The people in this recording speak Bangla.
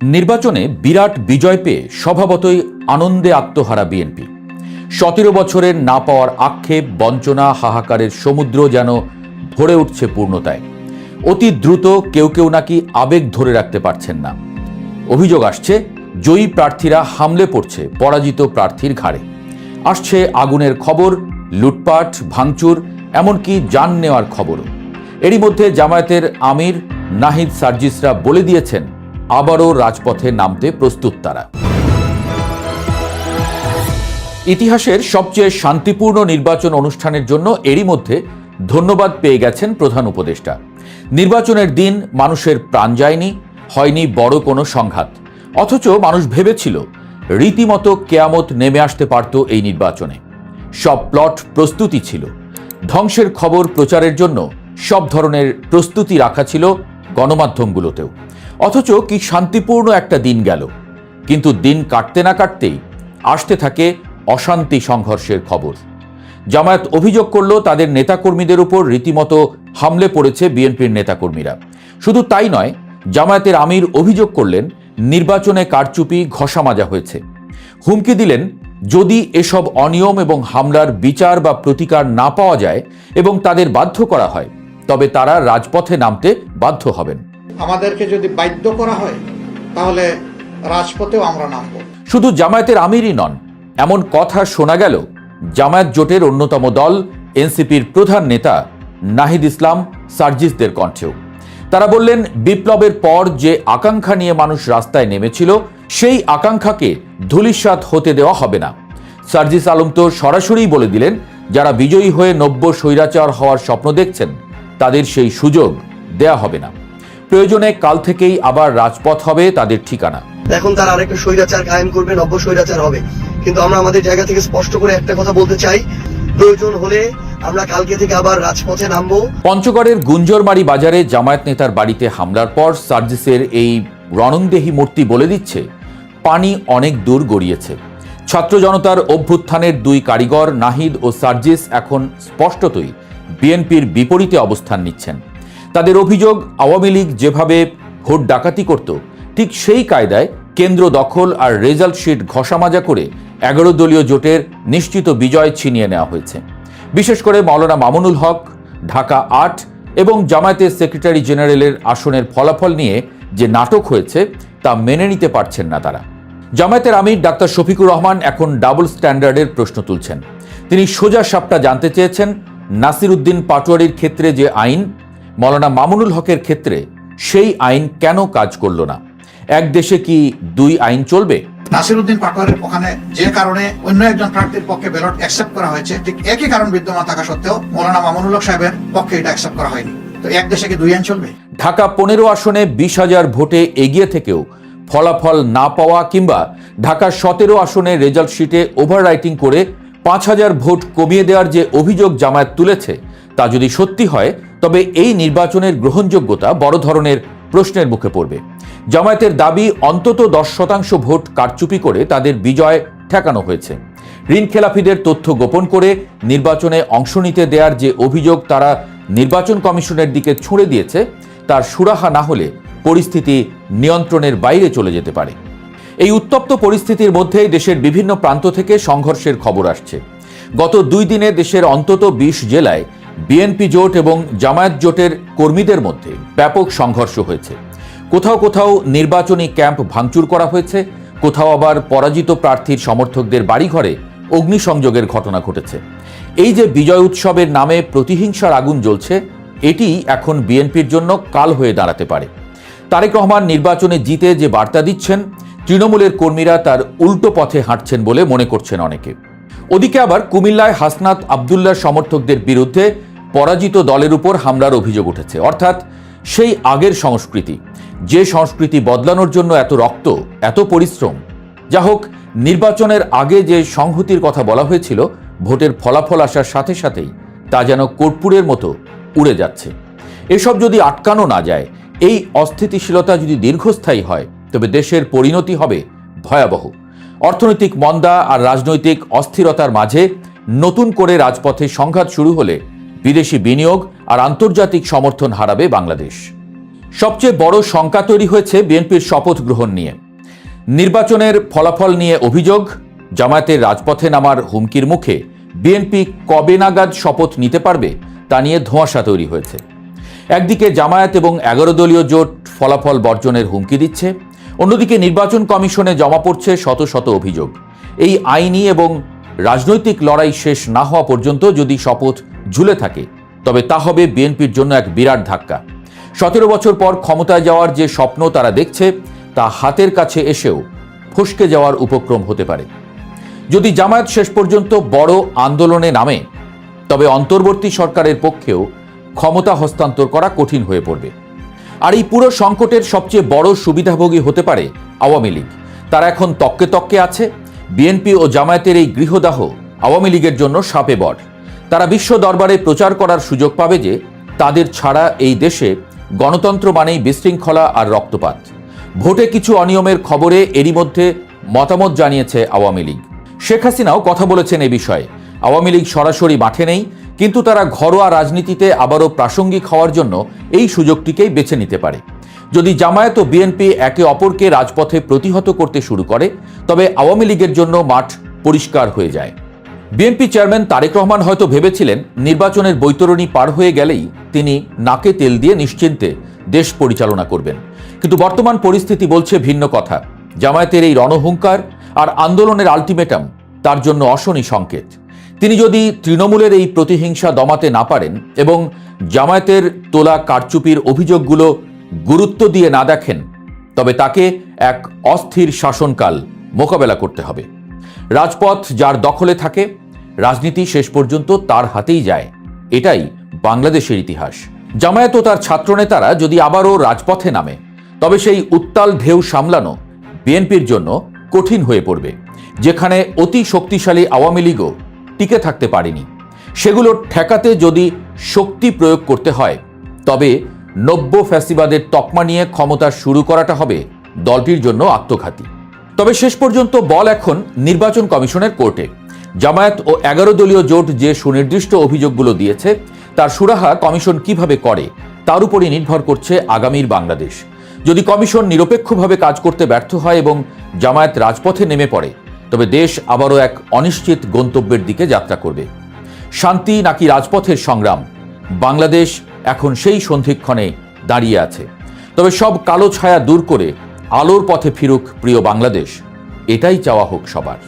নির্বাচনে বিরাট বিজয় পেয়ে স্বভাবতই আনন্দে আত্মহারা বিএনপি। 17 বছরের না পাওয়ার আক্ষেপ, বঞ্চনা, হাহাকারের সমুদ্র যেন ভরে উঠছে পূর্ণতায়। অতি দ্রুত কেউ কেউ নাকি আবেগ ধরে রাখতে পারছেন না। অভিযোগ আসছে জয়ী প্রার্থীরা হামলে পড়ছে পরাজিত প্রার্থীর ঘাড়ে। আসছে আগুনের খবর, লুটপাট, ভাঙচুর, এমনকি জান নেওয়ার খবরও। এরই মধ্যে জামায়াতের আমির নাহিদ সার্জিসরা বলে দিয়েছেন আবারও রাজপথে নামতে প্রস্তুত তারা। ইতিহাসের সবচেয়ে শান্তিপূর্ণ নির্বাচন অনুষ্ঠানের জন্য এরই মধ্যে ধন্যবাদ পেয়ে গেছেন প্রধান উপদেষ্টা। নির্বাচনের দিন মানুষের প্রাণ যায়নি, হয়নি বড় কোনো সংঘাত, অথচ মানুষ ভেবেছিল রীতিমতো কেয়ামত নেমে আসতে পারত এই নির্বাচনে। সব প্লট প্রস্তুতি ছিল, ধ্বংসের খবর প্রচারের জন্য সব ধরনের প্রস্তুতি রাখা ছিল গণমাধ্যমগুলোতেও। অথচ কি শান্তিপূর্ণ একটা দিন গেল, কিন্তু দিন কাটতে না কাটতেই আসতে থাকে অশান্তি, সংঘর্ষের খবর। জামায়াত অভিযোগ করল তাদের নেতাকর্মীদের উপর রীতিমতো হামলে পড়েছে বিএনপির নেতাকর্মীরা। শুধু তাই নয়, জামায়াতের আমির অভিযোগ করলেন নির্বাচনে কারচুপি, ঘষা মাজা হয়েছে। হুমকি দিলেন যদি এসব অনিয়ম এবং হামলার বিচার বা প্রতিকার না পাওয়া যায় এবং তাদের বাধ্য করা হয়, তবে তারা রাজপথে নামতে বাধ্য হবেন। আমাদেরকে যদি বাধ্য করা হয় তাহলে রাজপথেও আমরা নামব। শুধু জামায়াতের আমিরই নন, এমন কথা শোনা গেল জামায়াত জোটের অন্যতম দল এনসিপির প্রধান নেতা নাহিদ ইসলাম সার্জিসদের কণ্ঠেও। তারা বললেন বিপ্লবের পর যে আকাঙ্ক্ষা নিয়ে মানুষ রাস্তায় নেমেছিল, সেই আকাঙ্ক্ষাকে ধূলিসাৎ হতে দেওয়া হবে না। সার্জিস আলম তো সরাসরি বলে দিলেন যারা বিজয়ী হয়ে নব্য স্বৈরাচার হওয়ার স্বপ্ন দেখছেন তাদের সেই সুযোগ দেয়া হবে না। প্রয়োজনে কাল থেকেই আবার রাজপথ হবে তাদের ঠিকানা। এখন তারা আরেকটা স্বৈরাচার কায়েম করবে, নব্য স্বৈরাচার হবে। কিন্তু আমরা আমাদের জায়গা থেকে স্পষ্ট করে একটা কথা বলতে চাই, প্রয়োজন হলে আমরা কালকে থেকে আবার রাজপথে নামবো। পঞ্চগড়ের গুঞ্জরমারি বাজারে জামায়াত নেতার বাড়িতে হামলার পর সার্জিসের এই রণংদেহী মূর্তি বলে দিচ্ছে পানি অনেক দূর গড়িয়েছে। ছাত্র জনতার অভ্যুত্থানের দুই কারিগর নাহিদ ও সার্জিস এখন স্পষ্টতই বিএনপির বিপরীতে অবস্থান নিচ্ছেন। তাদের অভিযোগ আওয়ামী লীগ যেভাবে ভোট ডাকাতি করত, ঠিক সেই কায়দায় কেন্দ্র দখল আর রেজাল্ট শিট ঘষামাজা করে 11 দলীয় জোটের নিশ্চিত বিজয় ছিনিয়ে নেওয়া হয়েছে। বিশেষ করে মাওলানা মামুনুল হক, ঢাকা 8 এবং জামায়াতের সেক্রেটারি জেনারেলের আসনের ফলাফল নিয়ে যে নাটক হয়েছে তা মেনে নিতে পারছেন না তারা। জামায়াতের আমির ডাক্তার শফিকুর রহমান এখন ডাবল স্ট্যান্ডার্ডের প্রশ্ন তুলছেন। তিনি সোজা সাপটা জানতে চেয়েছেন নাসির উদ্দিন পাটোয়ারির ক্ষেত্রে যে আইন, মাওলানা মামুনুল হকের ক্ষেত্রে সেই আইন কেন কাজ করল না? এক দেশে কি দুই আইন চলবে? নাসিরউদ্দিন পাটোয়ারির ওখানে যে কারণে অন্য একজন প্রার্থীর পক্ষে ব্যালট অ্যাকসেপ্ট করা হয়েছে, ঠিক একই কারণ বিদ্যমান থাকা সত্ত্বেও মাওলানা মামুনুল হক সাহেবের পক্ষে এটা অ্যাকসেপ্ট করা হয়নি। তো এক দেশে কি দুই আইন চলবে? ঢাকা 15 আসনে 20,000 ভোটে এগিয়ে থেকেও ফলাফল না পাওয়া কিংবা ঢাকা 17 আসনে রেজাল্ট শিটে ওভার রাইটিং করে 5,000 ভোট কমিয়ে দেওয়ার যে অভিযোগ জামায়াত তুলেছে, তা যদি সত্যি হয় তবে এই নির্বাচনের গ্রহণযোগ্যতা বড় ধরনের প্রশ্নের মুখে পড়বে। জামায়াতের দাবি অন্তত 10% ভোট কারচুপি করে তাদের বিজয় ঠেকানো হয়েছে। ঋণখেলাপিদের তথ্য গোপন করে নির্বাচনে অংশ নিতে দেওয়ার যে অভিযোগ তারা নির্বাচন কমিশনের দিকে ছুঁড়ে দিয়েছে, তার সুরাহা না হলে পরিস্থিতি নিয়ন্ত্রণের বাইরে চলে যেতে পারে। এই উত্তপ্ত পরিস্থিতির মধ্যেই দেশের বিভিন্ন প্রান্ত থেকে সংঘর্ষের খবর আসছে। গত 2 দিনে দেশের অন্তত 20 জেলায় বিএনপি জোট এবং জামায়াত জোটের কর্মীদের মধ্যে ব্যাপক সংঘর্ষ হয়েছে। কোথাও কোথাও নির্বাচনী ক্যাম্প ভাঙচুর করা হয়েছে, কোথাও আবার পরাজিত প্রার্থীর সমর্থকদের বাড়িঘরে অগ্নিসংযোগের ঘটনা ঘটেছে। এই যে বিজয় উৎসবের নামে প্রতিহিংসার আগুন জ্বলছে, এটি এখন বিএনপির জন্য কাল হয়ে দাঁড়াতে পারে। তারেক রহমান নির্বাচনে জিতে যে বার্তা দিচ্ছেন, তৃণমূলের কর্মীরা তার উল্টো পথে হাঁটছেন বলে মনে করছেন অনেকে। ওদিকে আবার কুমিল্লায় হাসনাত আবদুল্লাহর সমর্থকদের বিরুদ্ধে পরাজিত দলের উপর হামলার অভিযোগ উঠেছে। অর্থাৎ সেই আগের সংস্কৃতি, যে সংস্কৃতি বদলানোর জন্য এত রক্ত, এত পরিশ্রম। যা হোক, নির্বাচনের আগে যে সংহতির কথা বলা হয়েছিল, ভোটের ফলাফল আসার সাথে সাথেই তা যেন কর্পূরের মতো উড়ে যাচ্ছে। এসব যদি আটকানো না যায়, এই অস্থিতিশীলতা যদি দীর্ঘস্থায়ী হয়, তবে দেশের পরিণতি হবে ভয়াবহ। অর্থনৈতিক মন্দা আর রাজনৈতিক অস্থিরতার মাঝে নতুন করে রাজপথে সংঘাত শুরু হলে বিদেশি বিনিয়োগ আর আন্তর্জাতিক সমর্থন হারাবে বাংলাদেশ। সবচেয়ে বড় শঙ্কা তৈরি হয়েছে বিএনপির শপথ গ্রহণ নিয়ে। নির্বাচনের ফলাফল নিয়ে অভিযোগ, জামায়াতের রাজপথে নামার হুমকির মুখে বিএনপি কবে নাগাদ শপথ নিতে পারবে তা নিয়ে ধোঁয়াশা তৈরি হয়েছে। একদিকে জামায়াত এবং 11 দলীয় জোট ফলাফল বর্জনের হুমকি দিচ্ছে, অন্যদিকে নির্বাচন কমিশনে জমা পড়ছে শত শত অভিযোগ। এই আইনি এবং রাজনৈতিক লড়াই শেষ না হওয়া পর্যন্ত যদি শপথ ঝুলে থাকে তবে তা হবে বিএনপির জন্য এক বিরাট ধাক্কা। 17 বছর পর ক্ষমতায় যাওয়ার যে স্বপ্ন তারা দেখছে তা হাতের কাছে এসেও ফসকে যাওয়ার উপক্রম হতে পারে। যদি জামায়াত শেষ পর্যন্ত বড় আন্দোলনে নামে তবে অন্তর্বর্তী সরকারের পক্ষেও ক্ষমতা হস্তান্তর করা কঠিন হয়ে পড়বে। আর এই পুরো সংকটের সবচেয়ে বড় সুবিধাভোগী হতে পারে আওয়ামী লীগ। তারা এখন তককে তককে আছে। বিএনপি ও জামায়াতের এই গৃহদাহ আওয়ামী লীগের জন্য শাপে বর। তারা বিশ্ব দরবারে প্রচার করার সুযোগ পাবে যে তাদের ছাড়া এই দেশে গণতন্ত্র মানেই বিশৃঙ্খলা আর রক্তপাত। ভোটে কিছু অনিয়মের খবরে এরই মধ্যে মতামত জানিয়েছে আওয়ামী লীগ। শেখ হাসিনাও কথা বলেছেন এ বিষয়ে। আওয়ামী লীগ সরাসরি মাঠে নেই, কিন্তু তারা ঘরোয়া রাজনীতিতে আবারও প্রাসঙ্গিক হওয়ার জন্য এই সুযোগটিকেই বেছে নিতে পারে। যদি জামায়াত ও বিএনপি একে অপরকে রাজপথে প্রতিহত করতে শুরু করে তবে আওয়ামী লীগের জন্য মাঠ পরিষ্কার হয়ে যায়। বিএনপি চেয়ারম্যান তারেক রহমান হয়তো ভেবেছিলেন নির্বাচনের বৈতরণী পার হয়ে গেলেই তিনি নাকে তেল দিয়ে নিশ্চিন্তে দেশ পরিচালনা করবেন, কিন্তু বর্তমান পরিস্থিতি বলছে ভিন্ন কথা। জামায়াতের এই রণহুঙ্কার আর আন্দোলনের আলটিমেটাম তার জন্য অশনি সংকেত। তিনি যদি তৃণমূলের এই প্রতিহিংসা দমাতে না পারেন এবং জামায়াতের তোলা কারচুপির অভিযোগগুলো গুরুত্ব দিয়ে না দেখেন তবে তাকে এক অস্থির শাসনকাল মোকাবেলা করতে হবে। রাজপথ যার দখলে থাকে রাজনীতি শেষ পর্যন্ত তার হাতেই যায়, এটাই বাংলাদেশের ইতিহাস। জামায়াত ও তার ছাত্রনেতারা যদি আবারও রাজপথে নামে তবে সেই উত্তাল ঢেউ সামলানো বিএনপির জন্য কঠিন হয়ে পড়বে। যেখানে অতি শক্তিশালী আওয়ামী লীগও টিকে থাকতে পারেনি, সেগুলো ঠেকাতে যদি শক্তি প্রয়োগ করতে হয় তবে নব্য ফ্যাসিবাদের তকমা নিয়ে ক্ষমতা শুরু করাটা হবে দলটির জন্য আত্মঘাতী। তবে শেষ পর্যন্ত বল এখন নির্বাচন কমিশনের কোর্টে। জামায়াত ও 11 দলীয় জোট যে সুনির্দিষ্ট অভিযোগগুলো দিয়েছে তার সুরাহা কমিশন কিভাবে করে তার উপরই নির্ভর করছে আগামীর বাংলাদেশ। যদি কমিশন নিরপেক্ষভাবে কাজ করতে ব্যর্থ হয় এবং জামায়াত রাজপথে নেমে পড়ে তবে দেশ আবারও এক অনিশ্চিত গন্তব্যের দিকে যাত্রা করবে। শান্তি নাকি রাজপথের সংগ্রাম, বাংলাদেশ এখন সেই সন্ধিক্ষণে দাঁড়িয়ে আছে। তবে সব কালো ছায়া দূর করে আলোর পথে ফিরুক প্রিয় বাংলাদেশ, এটাই চাওয়া হোক সবার।